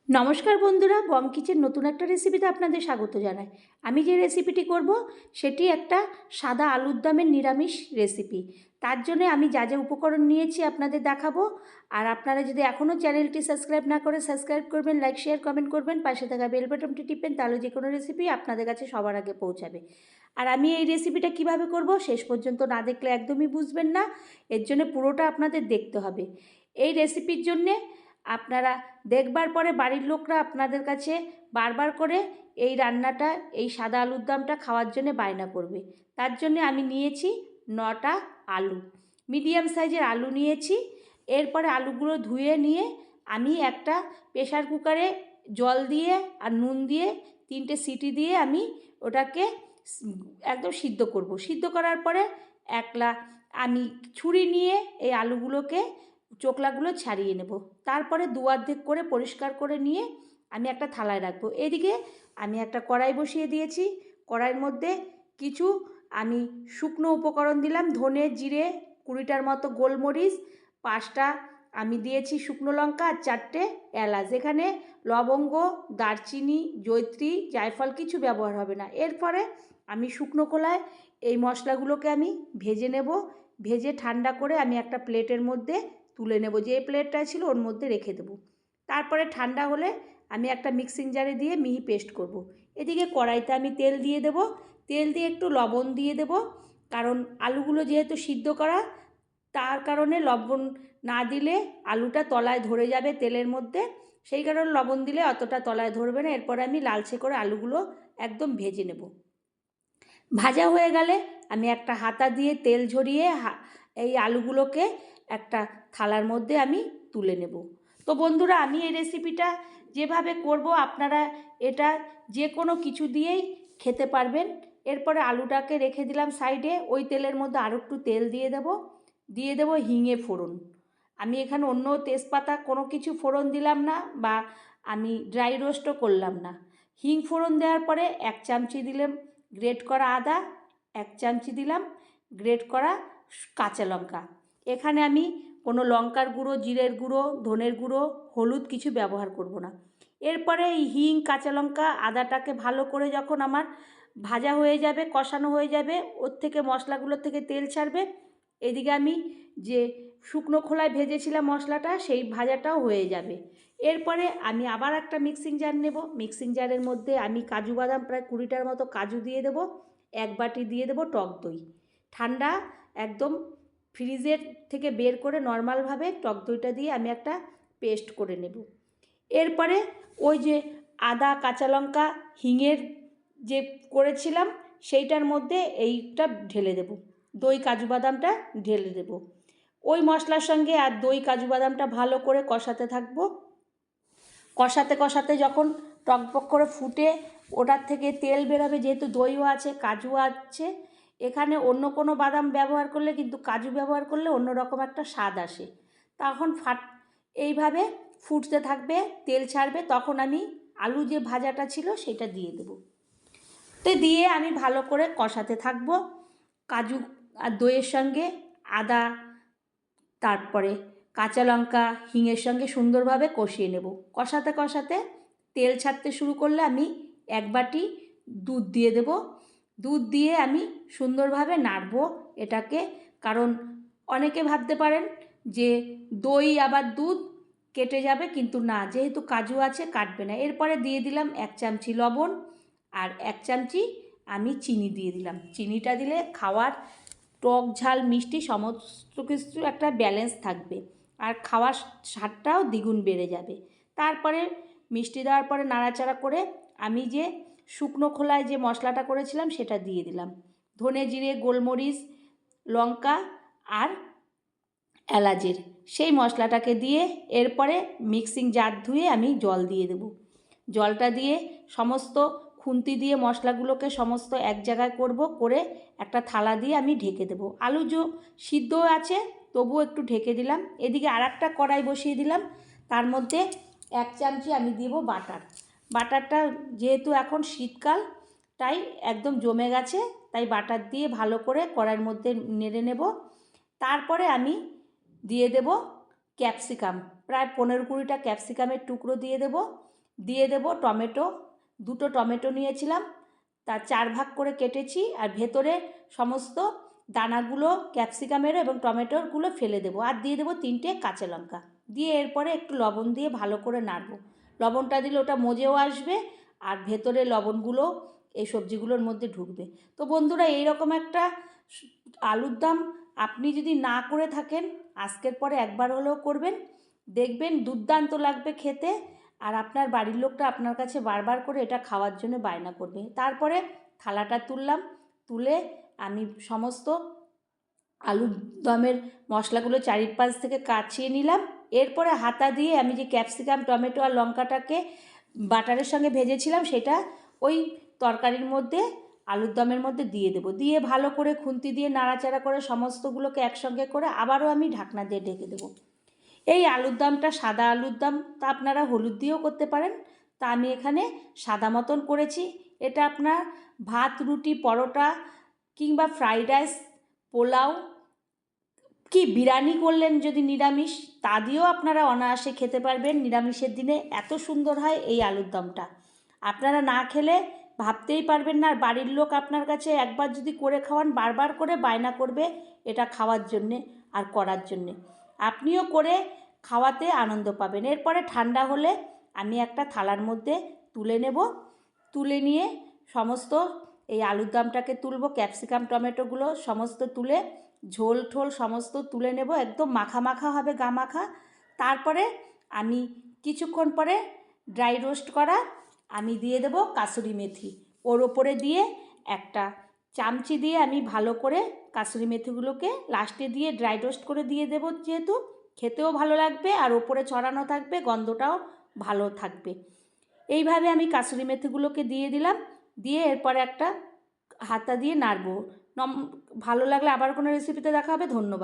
নমস্কার বন্ধুরা, বং কিচেন নতুন একটা রেসিপিতে আপনাদের স্বাগত জানাই। আমি যে রেসিপিটি করব সেটি একটা সাদা আলুর দমের নিরামিষ রেসিপি। তার জন্য আমি যা যা উপকরণ নিয়েছি আপনাদের দেখাবো। আর আপনারা যদি এখনও চ্যানেলটি সাবস্ক্রাইব না করে সাবস্ক্রাইব করবেন, লাইক শেয়ার কমেন্ট করবেন, পাশে থাকা বেল বাটনটি টিপবেন, তাহলে যে কোনো রেসিপি আপনাদের কাছে সবার আগে পৌঁছাবে। আর আমি এই রেসিপিটা কিভাবে করব শেষ পর্যন্ত না দেখলে একদমই বুঝবেন না। এর জন্য পুরোটা আপনাদের দেখতে হবে। এই রেসিপির জন্যে আপনারা দেখবার পরে বাড়ির লোকরা আপনাদের কাছে বারবার করে এই রান্নাটা, এই সাদা আলুর দমটা খাওয়ার জন্য বায়না করবে। তার জন্য আমি নিয়েছি 9টা আলু, মিডিয়াম সাইজের আলু নিয়েছি। এরপরে আলুগুলো ধুয়ে নিয়ে আমি একটা প্রেশার কুকারে জল দিয়ে আর নুন দিয়ে 3টে সিটি দিয়ে আমি ওটাকে একদম সিদ্ধ করব। সিদ্ধ করার পরে আমি ছুরি নিয়ে এই আলুগুলোকে চোকলাগুলো ছাড়িয়ে নেব। তারপরে দু অর্ধেক করে পরিষ্কার করে নিয়ে আমি একটা থালায় রাখবো। এদিকে আমি একটা কড়াই বসিয়ে দিয়েছি। কড়াইয়ের মধ্যে কিছু আমি শুকনো উপকরণ দিলাম, ধনে জিরে, 20টার মতো গোলমরিচ, 5টা আমি দিয়েছি শুকনো লঙ্কা আর 4টে এলাচ। এখানে লবঙ্গ, দারচিনি, জয়িত্রী, জায়ফল কিছু ব্যবহার হবে না। এরপরে আমি শুকনো খোলায় এই মশলাগুলোকে আমি ভেজে নেব। ভেজে ঠান্ডা করে আমি একটা প্লেটের মধ্যে তুলে নেব। যে প্লেটটা ছিল ওর মধ্যে রেখে দেব। তারপরে ঠান্ডা হলে আমি একটা মিক্সিং জারে দিয়ে মিহি পেস্ট করব। এদিকে কড়াইতে আমি তেল দিয়ে দেব। তেল দিয়ে একটু লবণ দিয়ে দেব, কারণ আলুগুলো যেহেতু সিদ্ধ করা, তার কারণে লবণ না দিলে আলুটা তলায় ধরে যাবে তেলের মধ্যে। সেই কারণে লবণ দিলে অতটা তলায় ধরবে না। এরপরে আমি লালচে করে আলুগুলো একদম ভেজে নেব। ভাজা হয়ে গেলে আমি একটা হাতা দিয়ে তেল ঝরিয়ে এই আলুগুলোকে একটা থালার মধ্যে আমি তুলে নেব। তো বন্ধুরা, আমি এই রেসিপিটা যেভাবে করব আপনারা এটা যে কোনো কিছু দিয়েই খেতে পারবেন। এরপরে আলুটাকে রেখে দিলাম সাইডে। ওই তেলের মধ্যে আরও একটু তেল দিয়ে দেব হিঙে ফোড়ন। আমি এখানে অন্য তেজপাতা কোনো কিছু ফোড়ন দিলাম না, বা আমি ড্রাই রোস্টও করলাম না। হিং ফোড়ন দেওয়ার পরে 1 চামচি দিলাম গ্রেট করা আদা, 1 চামচি দিলাম গ্রেট করা কাঁচা লঙ্কা। এখানে আমি কোনো লঙ্কার গুঁড়ো, জিরের গুঁড়ো, ধনের গুঁড়ো, হলুদ কিছু ব্যবহার করব না। এরপরে এই হিং, কাঁচা লঙ্কা, আদাটাকে ভালো করে যখন আমার ভাজা হয়ে যাবে, কষানো হয়ে যাবে, ওর থেকে মশলাগুলোর থেকে তেল ছাড়বে, এদিকে আমি যে শুকনো খোলায় ভেজেছিলাম মশলাটা, সেই ভাজাটাও হয়ে যাবে। এরপরে আমি আবার একটা মিক্সিং জার নেব। মিক্সিং জারের মধ্যে আমি কাজু বাদাম প্রায় 20টার মতো কাজু দিয়ে দেবো। 1 বাটি দিয়ে দেবো টক দই। ঠান্ডা একদম ফ্রিজের থেকে বের করে নর্মালভাবে টক দইটা দিয়ে আমি একটা পেস্ট করে নেব। এরপরে ওই যে আদা, কাঁচা লঙ্কা, হিঙের যে করেছিলাম সেইটার মধ্যে এইটা ঢেলে দেব। দই কাজু বাদামটা ঢেলে দেব। ওই মশলার সঙ্গে আর দই কাজু বাদামটা ভালো করে কষাতে থাকবো। কষাতে কষাতে যখন টকবক করে ফুটে ওটার থেকে তেল বেরোবে, যেহেতু দইও আছে, কাজুও আছে, এখানে অন্য কোনো বাদাম ব্যবহার করলে, কিন্তু কাজু ব্যবহার করলে অন্যরকম একটা স্বাদ আসে। তখন এইভাবে ফুটতে থাকবে, তেল ছাড়বে, তখন আমি আলু যে ভাজাটা ছিল সেটা দিয়ে দেবো। তো দিয়ে আমি ভালো করে কষাতে থাকবো। কাজু আর দইয়ের সঙ্গে আদা, তারপরে কাঁচা লঙ্কা, হিঙের সঙ্গে সুন্দরভাবে কষিয়ে নেব। কষাতে কষাতে তেল ছাড়তে শুরু করলে আমি 1 বাটি দুধ দিয়ে দেব। দুধ দিয়ে আমি সুন্দরভাবে নাড়ব এটাকে, কারণ অনেকে ভাবতে পারেন যে দই আবার দুধ কেটে যাবে, কিন্তু না, যেহেতু কাজু আছে কাটবে না। এরপরে দিয়ে দিলাম 1 চামচি লবণ আর 1 চামচি আমি চিনি দিয়ে দিলাম। চিনিটা দিলে খাওয়ার টক ঝাল মিষ্টি সমস্ত কিছু একটা ব্যালেন্স থাকবে, আর খাওয়ার স্বাদটাও দ্বিগুণ বেড়ে যাবে। তারপরে মিষ্টি দেওয়ার পরে নাড়াচাড়া করে আমি যে শুকনো খোলায় যে মশলাটা করেছিলাম সেটা দিয়ে দিলাম। ধনে জিরে, গোলমরিচ, লঙ্কা আর এলাচের সেই মশলাটাকে দিয়ে এরপরে মিক্সিং জার ধুয়ে আমি জল দিয়ে দেব। জলটা দিয়ে সমস্ত খুন্তি দিয়ে মশলাগুলোকে সমস্ত এক জায়গায় করে একটা থালা দিয়ে আমি ঢেকে দেব। আলু সিদ্ধ আছে, তবুও একটু ঢেকে দিলাম। এদিকে আর একটা কড়াই বসিয়ে দিলাম। তার মধ্যে 1 চামচি আমি দেব বাটার। বাটারটা যেহেতু এখন শীতকাল, তাই একদম জমে গেছে, তাই বাটার দিয়ে ভালো করে কড়াইয়ের মধ্যে নেড়ে নেব। তারপরে আমি দিয়ে দেব ক্যাপসিকাম। প্রায় 15-20টা ক্যাপসিকামের টুকরো দিয়ে দেব টমেটো, 2টো টমেটো নিয়েছিলাম, তার 4 ভাগ করে কেটেছি, আর ভেতরে সমস্ত দানাগুলো ক্যাপসিকামের এবং টমেটোরগুলো ফেলে দেবো, আর দিয়ে দেবো 3টে কাঁচা লঙ্কা, দিয়ে এরপরে একটু লবণ দিয়ে ভালো করে নাড়বো। লবণটা দিলে ওটা মজেও আসবে, আর ভেতরে লবণগুলো এই সবজিগুলোর মধ্যে ঢুকবে। তো বন্ধুরা, এইরকম একটা আলুর দম আপনি যদি না করে থাকেন, আজকের পরে একবার হলেও করবেন, দেখবেন দুর্দান্ত লাগবে খেতে, আর আপনার বাড়ির লোকটা আপনার কাছে বারবার করে এটা খাওয়ার জন্য বায়না করবে। তারপরে থালাটা তুললাম, তুলে আমি সমস্ত আলুর দমের মশলাগুলো চারিপাশ থেকে কাছিয়ে নিলাম। এরপরে হাতা দিয়ে আমি যে ক্যাপসিকাম, টমেটো আর লঙ্কাটাকে বাটারের সঙ্গে ভেজেছিলাম, সেটা ওই তরকারির মধ্যে, আলুর দমের মধ্যে দিয়ে দেবো। দিয়ে ভালো করে খুন্তি দিয়ে নাড়াচাড়া করে সমস্তগুলোকে একসঙ্গে করে আবারও আমি ঢাকনা দিয়ে ঢেকে দেবো। এই আলুর দমটা সাদা আলুর দম, তা আপনারা হলুদ দিয়েও করতে পারেন, তা আমি এখানে সাদা মতন করেছি। এটা আপনার ভাত, রুটি, পরোটা কিংবা ফ্রাইড রাইস, পোলাও কি বিরিয়ানি করলেন যদি নিরামিষ, তা দিয়েও আপনারা অনায়াসে খেতে পারবেন। নিরামিষের দিনে এত সুন্দর হয় এই আলুর দমটা, আপনারা না খেলে ভাবতেই পারবেন না। আর বাড়ির লোক আপনার কাছে একবার যদি করে খাওয়ান, বারবার করে বায়না করবে এটা খাওয়ার জন্যে আর করার জন্যে। আপনিও করে খাওয়াতে আনন্দ পাবেন। এরপরে ঠান্ডা হলে আমি একটা থালার মধ্যে তুলে নেব, তুলে নিয়ে সমস্ত এই আলুর দমটাকে তুলব, ক্যাপসিকাম টমেটোগুলো সমস্ত তুলে ঝোল ঠোল সমস্ত তুলে নেব, একদম মাখা মাখা হবে, গা মাখা। তারপরে আমি কিছুক্ষণ পরে ড্রাই রোস্ট করা আমি দিয়ে দেব কাসুরি মেথি, ওর ওপরে দিয়ে একটা চামচি দিয়ে আমি ভালো করে কাসুরি মেথিগুলোকে লাস্টে দিয়ে ড্রাই রোস্ট করে দিয়ে দেব, যেহেতু খেতেও ভালো লাগবে আর ওপরে ছড়ানো থাকবে, গন্ধটাও ভালো থাকবে। এইভাবে আমি কাসুরি মেথিগুলোকে দিয়ে দিলাম, দিয়ে এরপরে একটা হাতা দিয়ে নাড়বো। ভালো লাগলে আবার কোনো রেসিপিতে দেখা হবে। ধন্যবাদ।